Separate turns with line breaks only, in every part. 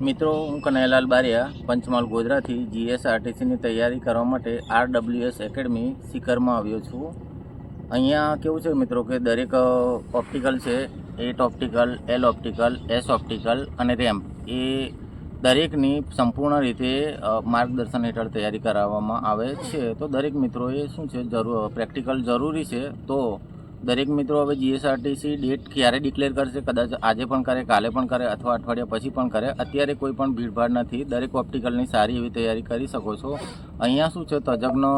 મિત્રો, હું કનૈયાલાલ બારિયા પંચમહાલ ગોધરાથી જીએસઆરટીસીની તૈયારી કરવા માટે RWS એકેડમી સિકરમાં આવ્યો છું. અહીંયા કેવું છે મિત્રો કે દરેક ઓપ્ટિકલ છે, 8 optical, L optical, S optical અને રેમ્પ એ દરેકની સંપૂર્ણ રીતે માર્ગદર્શન હેઠળ તૈયારી કરાવવામાં આવે છે. તો દરેક મિત્રોએ શું છે પ્રેક્ટિકલ જરૂરી છે. તો દરેક મિત્રો હવે જીએસઆરટીસી ડેટ ક્યારે ડિક્લેર કરશે, કદાચ આજે પણ કરે, કાલે પણ કરે અથવા અઠવાડિયા પછી પણ કરે. અત્યારે કોઈ પણ ભીડભાડ નથી. દરેક ઓપ્ટિકલની સારી એવી તૈયારી કરી શકો છો. અહીંયા શું છે તજજ્ઞ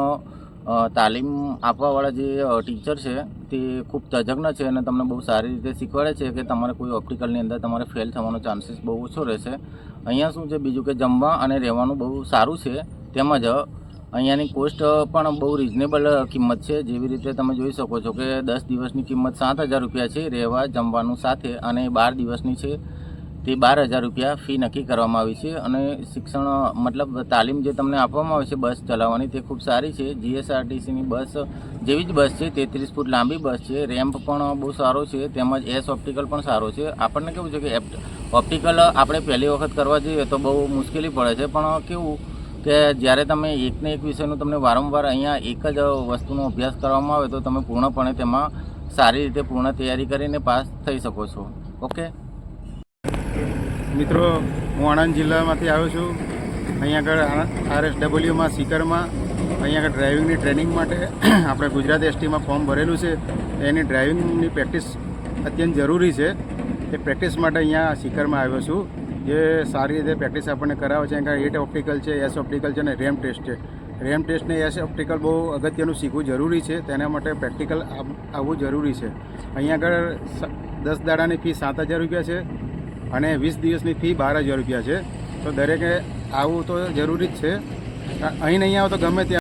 તાલીમ આપવાવાળા જે ટીચર છે તે ખૂબ તજજ્ઞ છે અને તમને બહુ સારી રીતે શીખવાડે છે કે તમારે કોઈ ઓપ્ટિકલની અંદર તમારે ફેલ થવાનો ચાન્સીસ બહુ ઓછો રહેશે. અહીંયા શું છે બીજું કે જમવા અને રહેવાનું બહુ સારું છે. તેમજ અહીંયાની કોસ્ટ પણ બહુ રિઝનેબલ કિંમત છે. જેવી રીતે તમે જોઈ શકો છો કે 10 દિવસની કિંમત 7,000 રૂપિયા છે રહેવા જમવાનું સાથે, અને 12 દિવસની છે તે 12,000 રૂપિયા ફી નક્કી કરવામાં આવી છે. અને શિક્ષણ મતલબ તાલીમ જે તમને આપવામાં આવે છે બસ ચલાવવાની તે ખૂબ સારી છે. જીએસઆરટીસીની બસ જેવી જ બસ છે, 33 ફૂટ લાંબી બસ છે. રેમ્પ પણ બહુ સારો છે, તેમજ S ઓપ્ટિકલ પણ સારો છે. આપણને કેવું છે કે ઓપ્ટિકલ આપણે પહેલી વખત કરવા જઈએ તો બહુ મુશ્કેલી પડે છે, પણ કેવું કે જ્યારે તમે એકને એક વિષયનું તમને વારંવાર અહીંયા એક જ વસ્તુનો અભ્યાસ કરવામાં આવે તો તમે પૂર્ણપણે તેમાં સારી રીતે પૂર્ણ તૈયારી કરીને પાસ થઈ શકો છો. ઓકે
મિત્રો, હું આણંદ જિલ્લામાંથી આવ્યો છું. અહીંયા આગળ RSWમાં સિકરમાં અહીંયા આગળ ડ્રાઇવિંગની ટ્રેનિંગ માટે આપણે ગુજરાત STમાં ફોર્મ ભરેલું છે. એની ડ્રાઇવિંગની પ્રેક્ટિસ અત્યંત જરૂરી છે. એ પ્રેક્ટિસ માટે અહીંયા સિકરમાં આવ્યો છું. જે સારી રીતે પ્રેક્ટિસ આપણને કરાવે છે. અહીંયા 8 ઓપ્ટિકલ છે, S ઓપ્ટિકલ છે અને રેમ ટેસ્ટ છે. રેમ ટેસ્ટ ને S ઓપ્ટિકલ બહુ અગત્યનું શીખવું જરૂરી છે. તેના માટે પ્રેક્ટિકલ આવવું જરૂરી છે. અહીંયા આગળ 10 દાડાની ફી 7,000 રૂપિયા છે અને 20 દિવસની ફી 12,000 રૂપિયા છે. તો દરેકે આવવું તો જરૂરી જ છે. અહીં નહીં આવો તો ગમે ત્યાં